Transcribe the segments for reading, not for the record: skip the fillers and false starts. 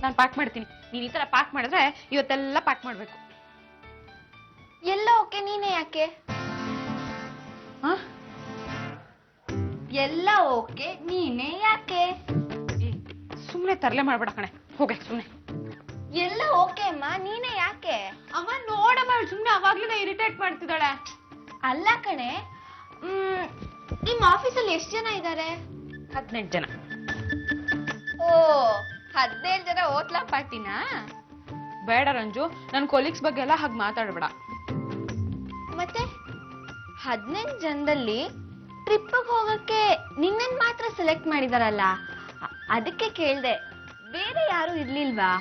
ನಾನು ಪ್ಯಾಕ್ ಮಾಡ್ತೀನಿ. ನೀನ್ ಈ ತರ ಪ್ಯಾಕ್ ಮಾಡಿದ್ರೆ ಇವತ್ತೆಲ್ಲ ಪ್ಯಾಕ್ ಮಾಡ್ಬೇಕು. ಎಲ್ಲ ಓಕೆ, ನೀನೇ ಯಾಕೆ? ಎಲ್ಲ ಓಕೆ, ನೀನೇ ಯಾಕೆ? ಸುಮ್ನೆ ತರಲೆ ಮಾಡ್ಬೇಡ ಕಣೆ, ಹೋಗೆ ಸುಮ್ನೆ. ಎಲ್ಲ ಓಕೆ ಅಮ್ಮ, ನೀನೇ ಯಾಕೆ? ಅಮ್ಮ ನೋಡಮ್ಮ, ಸುಮ್ನೆ ಅವಾಗ್ಲೇ ಇರಿಟೇಟ್ ಮಾಡ್ತಿದ್ದಾಳೆ. ಅಲ್ಲ ಕಣೆ, ನಿಮ್ ಆಫೀಸಲ್ಲಿ ಎಷ್ಟು ಜನ ಇದ್ದಾರೆ? 18 ಜನ. ಓ, 17 ಜನ ಓತ್ಲಾ ಪಾರ್ಟಿನಾ? ಬೇಡ ರಂಜು, ನನ್ ಕೊಲೀಗ್ಸ್ ಬಗ್ಗೆ ಎಲ್ಲ ಹಾಗೆ ಮಾತಾಡ್ಬೇಡ. ಮತ್ತೆ 18 ಜನದಲ್ಲಿ ಟ್ರಿಪ್ ಹೋಗಕ್ಕೆ ನಿನ್ನನ್ ಮಾತ್ರ ಸೆಲೆಕ್ಟ್ ಮಾಡಿದಾರಲ್ಲ, ಅದಕ್ಕೆ ಕೇಳ್ದೆ, ಬೇರೆ ಯಾರು ಇರ್ಲಿಲ್ವಾ?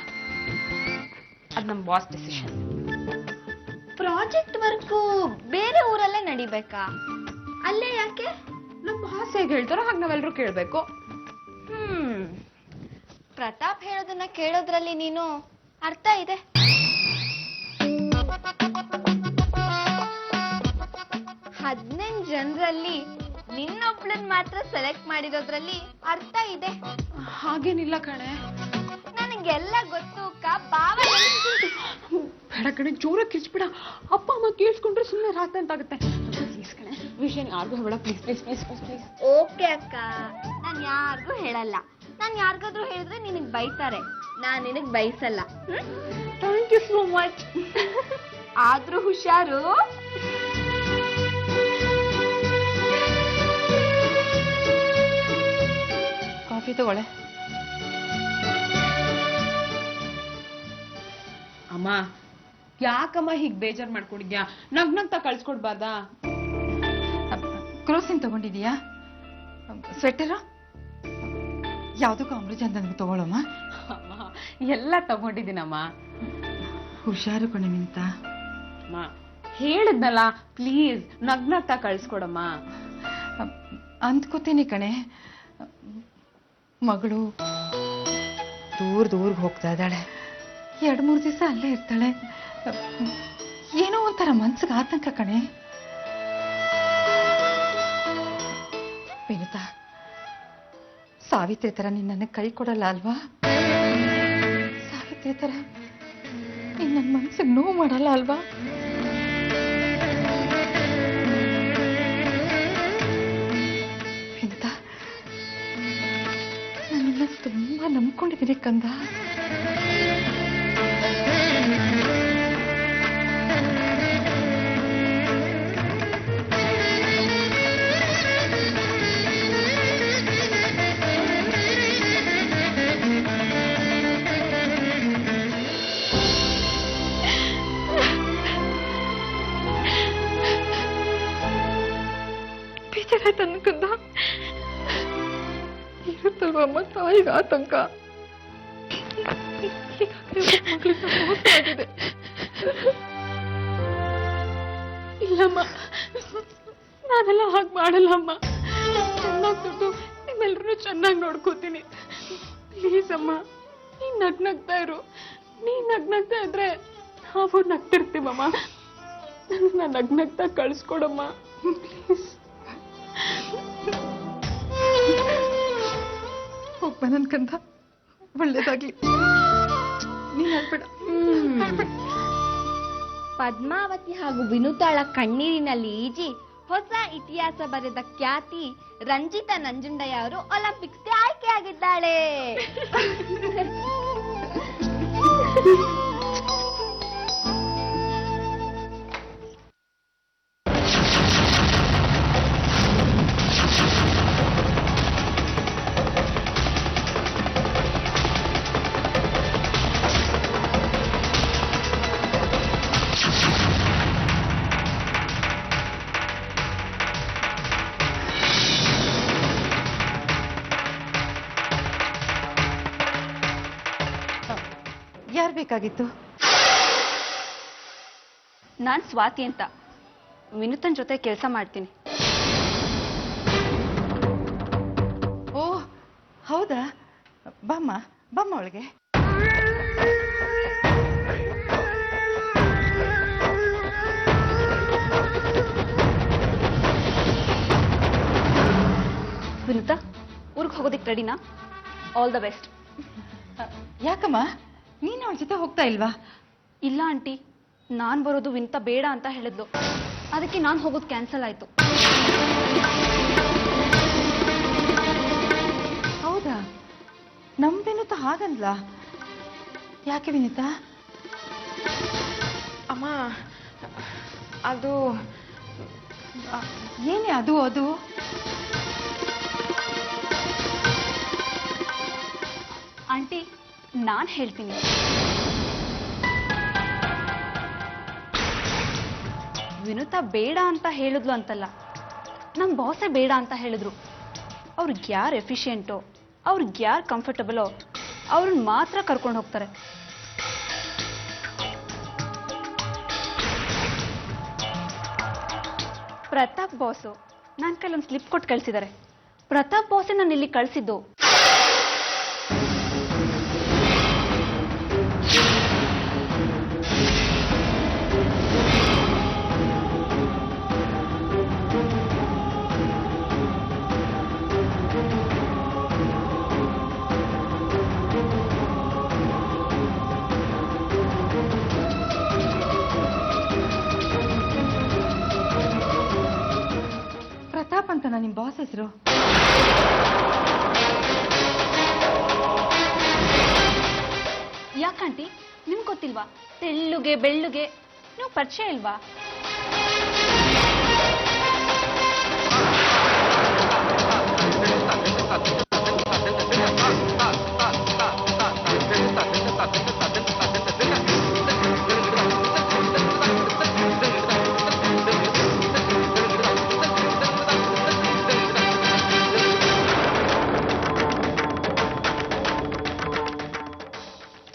ಅದ್ ನಮ್ ಬಾಸ್ ಡಿಸಿಷನ್. ಪ್ರಾಜೆಕ್ಟ್ ವರ್ಕು ಬೇರೆ ಊರಲ್ಲೇ ನಡಿಬೇಕಾ? ಅಲ್ಲೇ ಯಾಕೆ? ನಮ್ ಬಾಸ್ ಹೇಗೆ ಹೇಳ್ತಾರೋ ಹಾಗೆ ನಾವೆಲ್ಲರೂ ಕೇಳ್ಬೇಕು. ಪ್ರತಾಪ್ ಹೇಳೋದನ್ನ ಕೇಳೋದ್ರಲ್ಲಿ ನೀನು ಅರ್ಥ ಇದೆ. 18 ಜನರಲ್ಲಿ ನಿನ್ನೊಬ್ಳನ್ ಮಾತ್ರ ಸೆಲೆಕ್ಟ್ ಮಾಡಿರೋದ್ರಲ್ಲಿ ಅರ್ಥ ಇದೆ. ಹಾಗೇನಿಲ್ಲ ಕಣೆ, ನನಗೆಲ್ಲ ಗೊತ್ತು ಬಾವ. ಬೇಡ ಕಣೆ, ಜೋರಾಗಿ ಕಿರ್ಚ್ಬಿಡ. ಅಪ್ಪ ಅಮ್ಮ ಕೇಳಿಸ್ಕೊಂಡ್ರೆ ಸುಮ್ಮನೆ ರಾತ್ರಿ ಅಂತ ಆಗುತ್ತೆ. ಪ್ಲೀಸ್ ಕಣೆ, ವಿಷಯ ಯಾರಿಗೂ ಹೇಳ. Please please please please. Okay ಅಕ್ಕ, ನಾನ್ ಯಾರಿಗೂ ಹೇಳಲ್ಲ. ನಾನ್ ಯಾರಿಗಾದ್ರೂ ಹೇಳಿದ್ರೆ ನಿನಗ್ ಬೈತಾರೆ, ನಾನ್ ನಿನಗ್ ಬೈಸಲ್ಲ. Thank you so much. ಆದ್ರೂ ಹುಷಾರು. ಕಾಫಿ ತಗೊಳ್ಳೆ. ಅಮ್ಮ, ಯಾಕಮ್ಮ ಹೀಗ್ ಬೇಜಾರ್ ಮಾಡ್ಕೊಂಡಿದ್ಯಾ? ನಗ್ನಗ್ತ ಕಳ್ಸ್ಕೊಡ್ಬಾರ್ದಾ? ಕ್ರೋಸಿನ್ ತಗೊಂಡಿದೀಯಾ? ಸ್ವೆಟರ್ ಯಾವ್ದಕ್ಕೂ ಅಮೃಜನ್ ನನಗೆ ತಗೊಳಮ್ಮ. ಎಲ್ಲ ತಗೊಂಡಿದ್ದೀನಮ್ಮ. ಹುಷಾರು ಕಣೆ ನಿಂತ. ಅಮ್ಮ ಹೇಳಿದ್ನಲ್ಲ, ಪ್ಲೀಸ್ ನಗ್ನಗ್ತ ಕಳ್ಸ್ಕೊಡಮ್ಮ. ಅಂದ್ಕೋತೀನಿ ಕಣೆ, ಮಗಳು ದೂರ್ಗೆ ಹೋಗ್ತಾ ಇದ್ದಾಳೆ. 2-3 ದಿವಸ ಅಲ್ಲೇ ಇರ್ತಾಳೆ. ಏನೋ ಒಂಥರ ಮನ್ಸಿಗೆ ಆತಂಕ ಕಣೆ. ವಿನಿತಾ, ಸಾವಿತ್ರಿ ತರ ನೀನ್ ನನಗೆ ಕೈ ಕೊಡಲ್ಲ ಅಲ್ವಾ? ಸಾವಿತ್ರಿ ತರ ನೀನ್ ನನ್ನ ಮನ್ಸಿಗೆ ನೋವು ಮಾಡಲ್ಲ ಅಲ್ವಾ? ವಿನಿತಾ, ನಾನಿನ್ನ ತುಂಬಾ ನಂಬ್ಕೊಂಡಿದ್ದೀನಿ ಕಂದ. ತನಕಂದ ಇರುತ್ತಲ್ವಮ್ಮ ತಾಯಿಗೆ ಆತಂಕ. ಇಲ್ಲಮ್ಮ, ನಾನೆಲ್ಲ ಹಾಗೆ ಮಾಡಲ್ಲಮ್ಮ. ಚೆನ್ನಾಗಿ ದುಡ್ಡು ನಿಮ್ಮೆಲ್ಲರೂ ಚೆನ್ನಾಗಿ ನೋಡ್ಕೋತೀನಿ. ಪ್ಲೀಸ್ ಅಮ್ಮ, ನೀನ್ ನಗ್ನಗ್ತಾ ಇರು. ನೀನ್ ನಗ್ನಗ್ತಾ ಇದ್ರೆ ನಾವು ನಗ್ತಿರ್ತೀವಮ್ಮ. ನನ್ನ ನಗ್ನಗ್ತಾ ಕಳ್ಸ್ಕೊಡಮ್ಮ ಪ್ಲೀಸ್. ಹೋಗ್ಬ ನನ್ಕಂದ, ಒಳ್ಳೇದಾಗ್ಲಿ. ನೀನ್ ಹೇಳ್ಬೇಡ. ಪದ್ಮಾವತಿ ಹಾಗೂ ವಿನುತಾಳ ಕಣ್ಣೀರಿನಲ್ಲಿ ಈಜಿ ಹೊಸ ಇತಿಹಾಸ ಬರೆದ ಖ್ಯಾತಿ ರಂಜಿತಾ ನಂಜುಂಡಯ್ಯ ಅವರು ಒಲಿಂಪಿಕ್ಸ್ಗೆ ಆಯ್ಕೆಯಾಗಿದ್ದಾಳೆ. ಯಾರ್ ಬೇಕಾಗಿತ್ತು? ನಾನ್ ಸ್ವಾತಿ ಅಂತ, ವಿನುತನ್ ಜೊತೆ ಕೆಲಸ ಮಾಡ್ತೀನಿ. ಓ ಹೌದಾ? ಬಮ್ಮ ಬಮ್ಮ ಒಳಗೆ. ವಿನುತಾ, ಊರಿಗೆ ಹೋಗೋದಿಕ್ ರೆಡಿನಾ? All the best. ಯಾಕಮ್ಮ ನೀನು ಅವಳ ಜೊತೆ ಹೋಗ್ತಾ ಇಲ್ವಾ? ಇಲ್ಲ ಆಂಟಿ, ನಾನು ಬರೋದು ವಿಂತ ಬೇಡ ಅಂತ ಹೇಳಿದ್ಲು, ಅದಕ್ಕೆ ನಾನು ಹೋಗೋದು ಕ್ಯಾನ್ಸಲ್ ಆಯ್ತು. ಹೌದಾ? ನಮ್ ವಿನುತಾ ಹಾಗಂದ್ಲಾ? ಯಾಕೆ ವಿನುತಾ? ಅಮ್ಮ, ಅದು ಏನೇ ಅದು ಅದು? ಆಂಟಿ, ನಾನು ಹೇಳ್ತೀನಿ. ವಿನುತಾ ಬೇಡ ಅಂತ ಹೇಳಿದ್ಲು ಅಂತಲ್ಲ, ನಮ್ಮ ಬಾಸೇ ಬೇಡ ಅಂತ ಹೇಳಿದ್ರು. ಅವ್ರಿಗೆ ಯಾರು ಎಫಿಷಿಯೆಂಟೋ, ಅವ್ರಿಗೆ ಯಾರು ಕಂಫರ್ಟಬಲೋ ಅವ್ರನ್ನ ಮಾತ್ರ ಕರ್ಕೊಂಡು ಹೋಗ್ತಾರೆ. ಪ್ರತಾಪ್ ಬಾಸು ನನ್ನ ಕೈಲೊಂದು ಸ್ಲಿಪ್ ಕೊಟ್ಟು ಕಳಿಸಿದ್ದಾರೆ. ಪ್ರತಾಪ್ ಬಾಸೇ ನಾನು ಇಲ್ಲಿ ಕಳಿಸಿದ್ದು. ಪ್ರತಾಪ್ ಅಂತನಾ ನಿಮ್ ಬಾಸ್ ಹೆಸರು? ಯಾಕಂಟಿ, ನಿಮ್ಗೆ ಗೊತ್ತಿಲ್ವಾ? ತೆಳ್ಳುಗೆ ಬೆಳ್ಳುಗೆ ನೀವು ಪರಿಚಯ ಇಲ್ವಾ?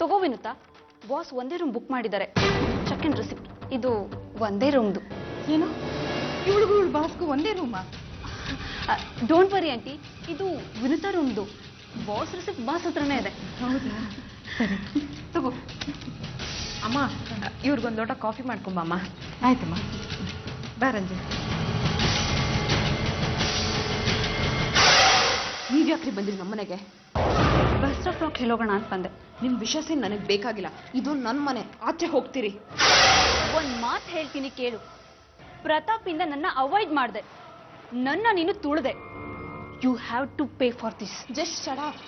ತಗೋ ವಿನುತಾ, ಬಾಸ್ ಒಂದೇ ರೂಮ್ ಬುಕ್ ಮಾಡಿದ್ದಾರೆ. Check in receipt. ಇದು ಒಂದೇ ರೂಮ್ದು. ಏನು, ಇವಳಿಗೂ ಇವಳು ಬಾಸ್ಗೂ ಒಂದೇ ರೂಮಾ? ಡೋಂಟ್ ವರಿ ಆಂಟಿ, ಇದು ವಿನುತಾ ರೂಮ್ದು. ಬಾಸ್ ರಿಸಿಪ್ಟ್ ಬಾಸ್ ಹತ್ರನೇ ಇದೆ. ಹೌದಾ? ಸರಿ ತಗೋ. ಅಮ್ಮ, ಇವ್ರಿಗೊಂದು ಲೋಟ ಕಾಫಿ ಮಾಡ್ಕೊಂಬಮ್ಮ. ಆಯ್ತಮ್ಮ, ಬಾರಂಜಿ. ನೀವ್ಯಾಕ್ರಿ ಬಂದ್ರಿ ನಮ್ಮನೆಗೆ? ಬಸ್ ಸ್ಟಾಪ್ ಹೋಗೋಣ ಅಂತ ಬಂದೆ. ನಿಮ್ ವಿಷಯ ನನಗೆ ಬೇಕಾಗಿಲ್ಲ. ಇದು ನನ್ನ ಮನೆ, ಆಚೆ ಹೋಗ್ತೀರಿ. ಒಂದ್ ಮಾತು ಹೇಳ್ತೀನಿ ಕೇಳು. ಪ್ರತಾಪ್ ಇಂದ ನನ್ನ ಅವಾಯ್ಡ್ ಮಾಡಿದೆ, ನನ್ನ ನೀನು ತುಳಿದೆ. You have to pay for this. Just shut up.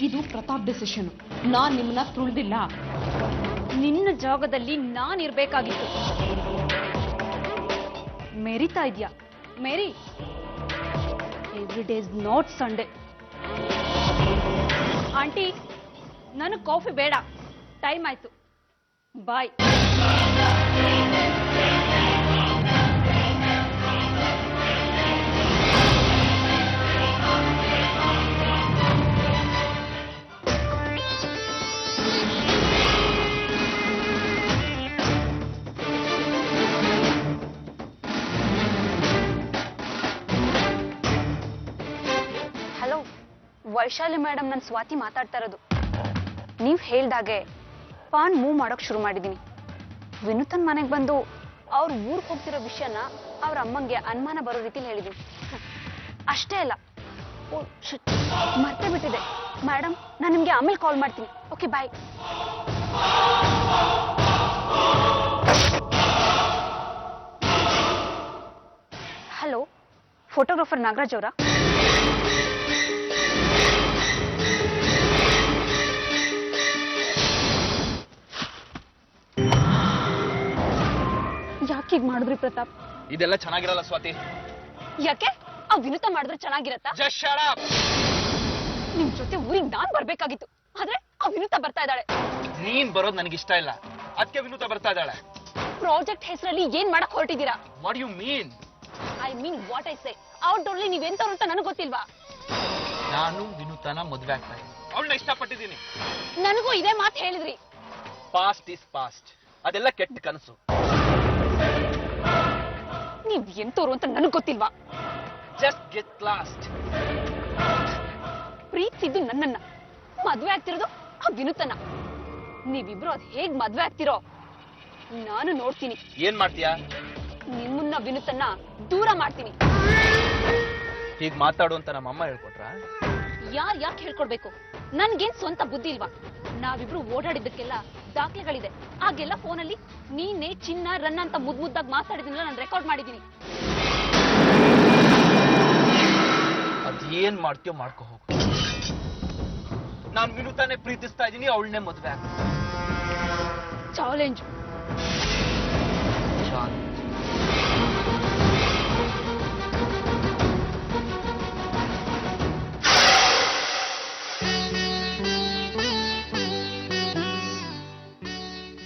ಇದು ಪ್ರತಾಪ್ ಡಿಸಿಷನ್. ನಾನ್ ನಿಮ್ಮನ್ನ ತುಳಿದಿಲ್ಲ. ನಿನ್ನ ಜಾಗದಲ್ಲಿ ನಾನ್ ಇರ್ಬೇಕಾಗಿತ್ತು. ಮೆರಿತಾ ಇದ್ಯಾ? Mary, every day is not Sunday. Aunty, ನನಗೆ ಕಾಫಿ ಬೇಡ, ಟೈಮ್ ಆಯ್ತು. ಬಾಯ್. ಹಲೋ, ವೈಶಾಲಿ ಮೇಡಮ್, ನಾನು ಸ್ವಾತಿ ಮಾತಾಡ್ತಾ ಇರೋದು. ನೀವು ಹೇಳ್ದಾಗೆ ಪಾನ್ ಮೂವ್ ಮಾಡೋಕೆ ಶುರು ಮಾಡಿದ್ದೀನಿ. ವಿನುತನ್ ಮನೆಗೆ ಬಂದು ಅವ್ರ ಊರಿಗೆ ಹೋಗ್ತಿರೋ ವಿಷಯನ ಅವ್ರ ಅಮ್ಮಂಗೆ ಅನುಮಾನ ಬರೋ ರೀತಿಲಿ ಹೇಳಿದ್ದೀನಿ. ಅಷ್ಟೇ ಅಲ್ಲ, ಓ ಶಿಟ್, ಮರ್ತೇ ಬಿಟ್ಟಿದೆ. ಮೇಡಮ್, ನಾನು ನಿಮಗೆ ಆಮೇಲೆ ಕಾಲ್ ಮಾಡ್ತೀನಿ. ಓಕೆ, ಬಾಯ್. ಹಲೋ, ಫೋಟೋಗ್ರಾಫರ್ ನಾಗರಾಜ್ ಅವರಾ? ಯಾಕೆ ಮಾಡಿದ್ರಿ ಪ್ರತಾಪ್? ಇದೆಲ್ಲ ಚೆನ್ನಾಗಿರಲ್ಲ ಸ್ವಾತಿ. ಯಾಕೆ? ಆ ವಿನುತಾ ಮಾಡಿದ್ರೆ ಚೆನ್ನಾಗಿರತ್ತಾ? Just shut up. ನಿಮ್ ಜೊತೆ ಊರಿಗೆ ನಾನ್ ಬರ್ಬೇಕಾಗಿತ್ತು, ಆದ್ರೆ ಆ ವಿನುತಾ ಬರ್ತಾ ಇದ್ದಾಳೆ. ನೀನ್ ಬರೋದು ನನಗೆ ಇಷ್ಟ ಇಲ್ಲ, ಅದಕ್ಕೆ ವಿನುತಾ ಬರ್ತಾ ಇದ್ದಾಳೆ. ಪ್ರಾಜೆಕ್ಟ್ ಹೆಸರಲ್ಲಿ ಏನ್ ಮಾಡಕ್ ಹೊರಟಿದ್ದೀರಾ? What you mean? I mean what I say. ಔಟ್ಡೋರ್ಲಿ ನೀವೆಂತವ್ರು ಅಂತ ನನಗೆ ಗೊತ್ತಿಲ್ವಾ? ನಾನು ವಿನುತಾನ ಮದುವೆ ಆಗ್ತಾ ಇದ್ದೀನಿ, ಅವಳನ್ನ ಇಷ್ಟಪಟ್ಟಿದ್ದೀನಿ. ನನಗೂ ಇದೇ ಮಾತು ಹೇಳಿದ್ರಿ. ಪಾಸ್ಟ್ ಇಸ್ ಪಾಸ್ಟ್, ಅದೆಲ್ಲ ಕೆಟ್ಟ ಕನಸು. ನೀವ್ ಎಂತವ್ರು ಅಂತ ನನಗೆ ಗೊತ್ತಿಲ್ವಾ? Just get lost. ಪ್ರೀತಿಸಿದ್ದು ನನ್ನನ್ನ, ಮದ್ವೆ ಆಗ್ತಿರೋದು ಆ ವಿನುತನ. ನೀವಿಬ್ರು ಅದ್ ಹೇಗ್ ಮದ್ವೆ ಆಗ್ತಿರೋ ನಾನು ನೋಡ್ತೀನಿ. ಏನ್ ಮಾಡ್ತೀಯಾ? ನಿಮ್ಮನ್ನ ವಿನುತನ್ನ ದೂರ ಮಾಡ್ತೀನಿ. ಹೀಗ್ ಮಾತಾಡು ಅಂತ ನಮ್ಮಮ್ಮ ಹೇಳ್ಕೊಟ್ರ? ಯಾಕೆ ಹೇಳ್ಕೊಡ್ಬೇಕು? ನನ್ಗೇನ್ ಸ್ವಂತ ಬುದ್ಧಿ ಇಲ್ವಾ? ನಾವಿಬ್ರು ಓಡಾಡಿದ್ದಕ್ಕೆಲ್ಲ ದಾಖಲೆಗಳಿದೆ. ಆಗೆಲ್ಲ ಫೋನಲ್ಲಿ ನೀನೇ ಚಿನ್ನ ರನ್ ಅಂತ ಮುದ್ದಾಗಿ ಮಾತಾಡಿದ್ನಲ್ಲ, ನಾನು ರೆಕಾರ್ಡ್ ಮಾಡಿದ್ದೀನಿ. ಅದೇನ್ ಮಾಡ್ತೀಯೋ ಮಾಡ್ಕೊ ಹೋಗು. ನಾನ್ ವಿನುತಾನೆ ಪ್ರೀತಿಸ್ತಾ ಇದ್ದೀನಿ, ಅವಳನ್ನೇ ಮದ್ವೆ ಆಗ. ಚಾಲೆಂಜ್.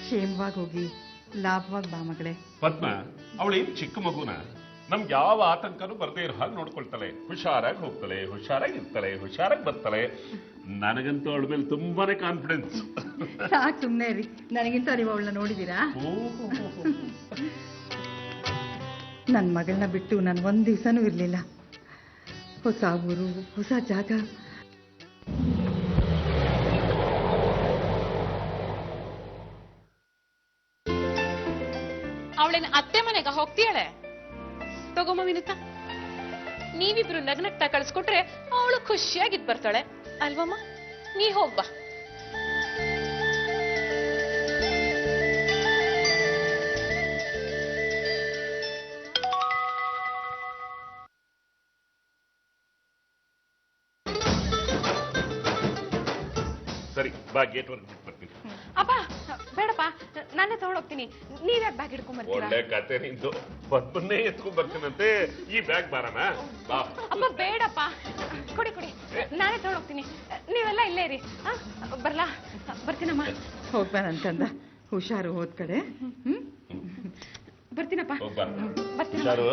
ಕ್ಷೇಮವಾಗಿ ಹೋಗಿ ಲಾಭವಾಗಿ ಬಾ ಮಗಳೇ. ಪದ್ಮ ಅವಳೇನು ಚಿಕ್ಕ ಮಗುನ ನಮ್ಗೆ ಯಾವ ಆತಂಕನೂ ಬರದೇ ಇರೋ ಹಾಗೆ ನೋಡ್ಕೊಳ್ತಾಳೆ. ಹುಷಾರಾಗಿ ಹೋಗ್ತಾಳೆ, ಹುಷಾರಾಗಿ ಇರ್ತಾಳೆ, ಹುಷಾರಾಗಿ ಬರ್ತಾಳೆ. ನನಗಂತೂ ಅವಳ ಮೇಲೆ ತುಂಬಾನೇ ಕಾನ್ಫಿಡೆನ್ಸ್. ಸಾಕು ಸುಮ್ಮನೆ ರೀ, ನನಗಿಂತ ನೀವು ಅವಳನ್ನ ನೋಡಿದೀರಾ? ನನ್ನ ಮಗಳನ್ನ ಬಿಟ್ಟು ನಾನು ಒಂದ್ ದಿವಸನೂ ಇರ್ಲಿಲ್ಲ. ಹೊಸ ಊರು, ಹೊಸ ಜಾಗ. ಅವಳೇನ ಅತ್ತೆ ಮನೆಗ ಹೋಗ್ತೀಯಾಳೆ? ತಗೋಮ್ಮ ವಿನುತಾ, ನೀವಿಬ್ರು ನಗ್ನಗ್ತಾ ಕಳ್ಸ್ಕೊಟ್ರೆ ಅವಳು ಖುಷಿಯಾಗಿದ್ ಬರ್ತಾಳೆ ಅಲ್ವಮ್ಮ? ನೀ ಹೋಗ್ಬಾ. ಸರಿ ಬಾ, ಗೇಟ್ ವರ್ಗ ಬಿಟ್ಟು ಬರ್ತೀನಿ. ಅಪ್ಪ ಬೇಡಪ್ಪ, ನಾನೇ ತಗೊಂಡೋಗ್ತೀನಿ. ನೀವ್ಯಾಕೆ ಬ್ಯಾಗ್ ಹಿಡ್ಕೊಂಡ್ ಬರ್ತೀರಾ? ಒಳ್ಳೆ ಕತೆ ನಿಂದು. ಪದ್ಮನ್ನೇ ಎತ್ಕೊಂಡ್ ಬರ್ತೀನಂತೆ. ಈ ಬ್ಯಾಗ್ ಬಾರಣ ಬಾ. ಅಪ್ಪ ಬೇಡಪ್ಪ, ಕೊಡಿ ಕೊಡಿ, ನಾನೇ ತಗೊಂಡೋಗ್ತೀನಿ. ನೀವೆಲ್ಲ ಇಲ್ಲೇ ಇರಿ. ಬರ್ಲಾ? ಬರ್ತೀನಮ್ಮ. ಹೋಗ್ಬಾರಂತಂದ. ಹುಷಾರು ಹೋದ್ ಕಡೆ. ಬರ್ತೀನಪ್ಪ. ಹೋಗ್ಬಾ. ಬರ್ತೀನಿ. ಹುಷಾರು.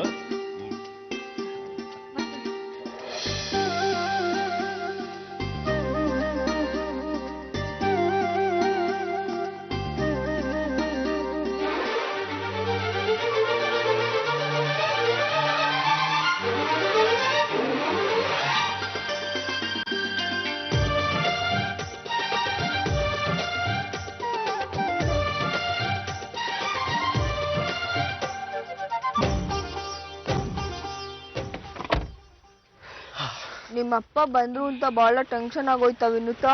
ನಿಮ್ಮಪ್ಪ ಬಂದ್ರು ಅಂತ ಬಹಳ ಟೆನ್ಷನ್ ಆಗೋಯ್ತಾ ವಿನುತಾ?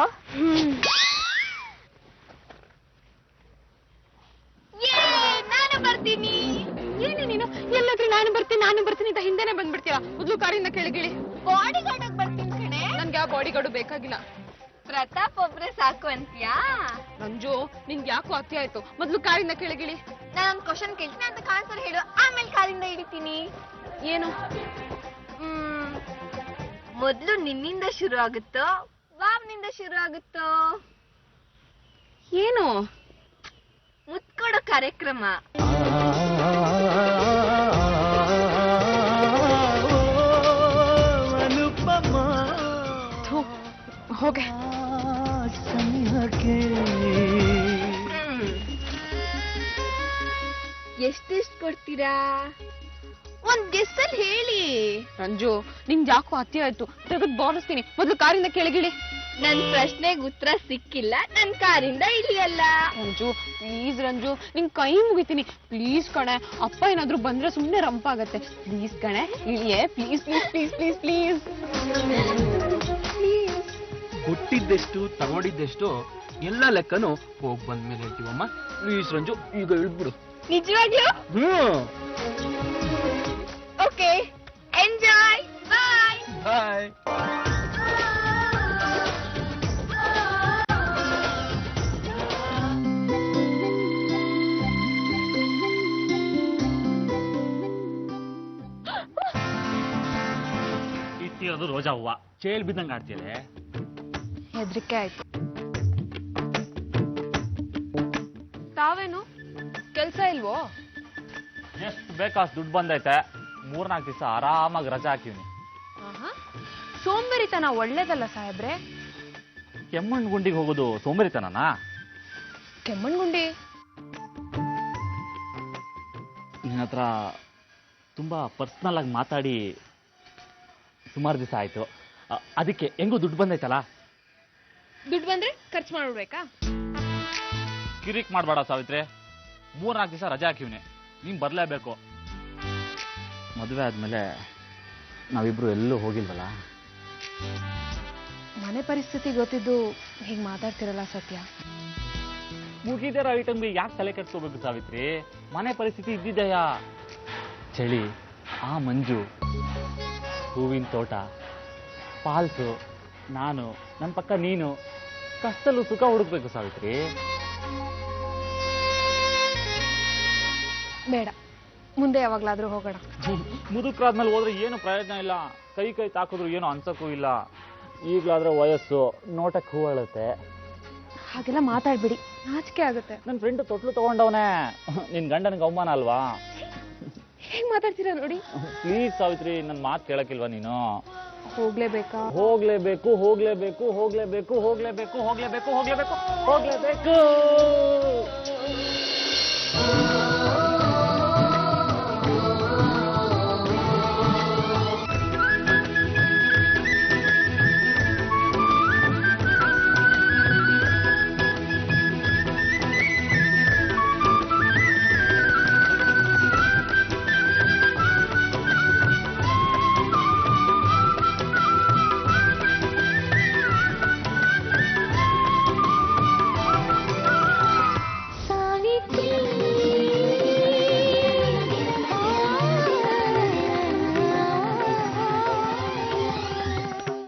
ನಾನು ಬರ್ತೀನಿ. ಏನು ನೀನು ಎಲ್ಲಾದ್ರೂ ನಾನು ಬರ್ತೀನಿ ಅಂತ ಹಿಂದೆನೆ ಬಂದ್ಬಿಡ್ತೀರಾ? ಮೊದ್ಲು ಕಾರಿಂದ ಕೆಳಗಿಳಿ. ಬಾಡಿ ಗಾರ್ಡ್ ಬರ್ತೀನಿ ಕಣೆ. ನನ್ಗೆ ಆ ಬಾಡಿ ಗಾರ್ಡು ಬೇಕಾಗಿಲ್ಲ. ಪ್ರತಾಪ್ ಒಬ್ರೆ ಸಾಕು ಅಂತೀಯಾ? ಮಂಜು, ನಿನ್ಗೆ ಯಾಕೋ ಅತಿ ಆಯ್ತು. ಮೊದ್ಲು ಕಾರಿಂದ ಕೆಳಗಿಳಿ. ನಾನೊಂದು ಕ್ವಶನ್ ಕೇಳ್ತೀನಿ, ಅಂತ ಆನ್ಸರ್ ಹೇಳು, ಆಮೇಲೆ ಕಾರಿಂದ ಇಳಿತೀನಿ. ಏನು? ಮೊದ್ಲು ನಿನ್ನಿಂದ ಶುರು ಆಗುತ್ತೋ ವಾವ್ನಿಂದ ಶುರು ಆಗುತ್ತೋ? ಏನು? ಮುತ್ಕೊಡೋ ಕಾರ್ಯಕ್ರಮ. ಹೋಗೆ. ಎಷ್ಟೆಷ್ಟು ಕೊಡ್ತೀರಾ? ಒಂದ್ ಗೆಸ್ಸಲ್ಲಿ ಹೇಳಿ. ಮಂಜು, ನಿಂಗೆ ಯಾಕೋ ಅತಿ ಆಯ್ತು. ತೆಗೆದು ಬಾರಿಸ್ತೀನಿ. ಮೊದ್ಲು ಕಾರಿಂದ ಕೆಳಗಿಳಿ. ನನ್ ಪ್ರಶ್ನೆಗೆ ಉತ್ತರ ಸಿಕ್ಕಿಲ್ಲ, ನನ್ ಕಾರಿಂದ ಇಳಿಯಲ್ಲ. ರಂಜು ಪ್ಲೀಸ್, ರಂಜು ನಿನ್ ಕೈ ಮುಗಿತೀನಿ ಪ್ಲೀಸ್ ಕಣೆ. ಅಪ್ಪ ಏನಾದ್ರೂ ಬಂದ್ರೆ ಸುಮ್ನೆ ರಂಪಾಗತ್ತೆ. ಪ್ಲೀಸ್ ಕಣೆ, ಇಳಿಯೇ please please please please please. ಕೊಟ್ಟಿದ್ದೆಷ್ಟು ತಗೊಂಡಿದ್ದೆಷ್ಟು ಎಲ್ಲ ಲೆಕ್ಕನು ಹೋಗ್ ಬಂದ್ಮೇಲೆ ಹೇಳ್ತೀವಮ್ಮ. ಪ್ಲೀಸ್ ರಂಜು, ಈಗ ಇಳ್ಬಿಡು. ನಿಜವಾಗ್ಲೂ? Okay, enjoy. Bye bye. ಅದು ರೋಜಾ ಹೂವ ಚೇಲ್ ಬಿದ್ದಂಗೆ ಆಡ್ತಿದೆ. ಹೆದರಿಕೆ ಆಯ್ತು. ತಾವೇನು ಕೆಲ್ಸ ಇಲ್ವೋ? ಎಷ್ಟು ಬೇಕಾಷ್ಟು ದುಡ್ಡು ಬಂದೈತೆ. 3-4 ದಿವಸ ಆರಾಮಾಗಿ ರಜಾ ಹಾಕಿವ್ನಿ. ಸೋಂಬೇರಿತನ ಒಳ್ಳೇದಲ್ಲ ಸಾಹೇಬ್ರೆ. ಕೆಮ್ಮಣ್ಣ್ ಗುಂಡಿಗೆ ಹೋಗೋದು ಸೋಂಬೇರಿತನನಾ? ಕೆಮ್ಮಣ್ಣ್ ಗುಂಡಿ ನಿನ್ನ ಹತ್ರ ತುಂಬಾ ಪರ್ಸನಲ್ ಆಗಿ ಮಾತಾಡಿ ಸುಮಾರು ದಿವಸ ಆಯ್ತು. ಅದಕ್ಕೆ ಹೆಂಗೂ ದುಡ್ಡು ಬಂದೈತಲ್ಲ. ದುಡ್ಡು ಬಂದ್ರೆ ಖರ್ಚು ಮಾಡ್ಬೇಕಾ? ಕಿರಿಕ್ ಮಾಡಬೇಡ ಸಾವಿತ್ರಿ. 3-4 ದಿವಸ ರಜೆ ಹಾಕಿವ್ನಿ. ನೀನ್ ಬರ್ಲೇಬೇಕು. ಮದುವೆ ಆದ್ಮೇಲೆ ನಾವಿಬ್ರು ಎಲ್ಲೂ ಹೋಗಿಲ್ವಲ್ಲ. ಮನೆ ಪರಿಸ್ಥಿತಿ ಗೊತ್ತಿದ್ದು ಹೀಗೆ ಮಾತಾಡ್ತಿರಲ್ಲ ಸತ್ಯ. ಮುಗಿದಿರೋ ಐಟಮ್ಗೆ ಯಾಕೆ ತಲೆ ಕೆಡ್ಸ್ಕೋಬೇಕು ಸಾವಿತ್ರಿ? ಮನೆ ಪರಿಸ್ಥಿತಿ ಇದ್ದಿದೆಯಾ? ಚಳಿ, ಆ ಮಂಜು, ಹೂವಿನ ತೋಟ, ಫಾಲ್ಸು, ನಾನು, ನನ್ನ ಪಕ್ಕ ನೀನು, ಕಷ್ಟದಲ್ಲೂ ಸುಖ ಹುಡುಕ್ಬೇಕು ಸಾವಿತ್ರಿ. ಬೇಡ, ಮುಂದೆ ಯಾವಾಗ್ಲಾದ್ರೂ ಹೋಗೋಣ. ಮುದುಕರಾದ್ಮೇಲೆ ಹೋದ್ರೆ ಏನು ಪ್ರಯೋಜನ ಇಲ್ಲ. ಕೈ ತಾಕಿದ್ರು ಏನು ಅನ್ಸಕ್ಕೂ ಇಲ್ಲ. ಈಗಲಾದ್ರೆ ವಯಸ್ಸು, ನೋಟಕ್ಕೆ ಹೂ ಅಳುತ್ತೆ. ಹಾಗೆಲ್ಲ ಮಾತಾಡ್ಬಿಡಿ, ನಾಚಿಕೆ ಆಗುತ್ತೆ. ನನ್ನ ಫ್ರೆಂಡ್ ತೊಟ್ಲು ತಗೊಂಡವನೇ. ನಿನ್ ಗಂಡನಿಗೆ ಅವಮಾನ ಅಲ್ವಾ? ಹೇಗ್ ಮಾತಾಡ್ತೀರಾ ನೋಡಿ. ಪ್ಲೀಸ್ ಸಾವಿತ್ರಿ, ನನ್ನ ಮಾತು ಕೇಳಕ್ಕಿಲ್ವಾ ನೀನು? ಹೋಗ್ಲೇಬೇಕಾ? ಹೋಗ್ಲೇಬೇಕು, ಹೋಗ್ಲೇಬೇಕು, ಹೋಗ್ಲೇಬೇಕು, ಹೋಗ್ಲೇಬೇಕು, ಹೋಗ್ಲೇಬೇಕು, ಹೋಗ್ಲೇಬೇಕು, ಹೋಗ್ಲೇಬೇಕು.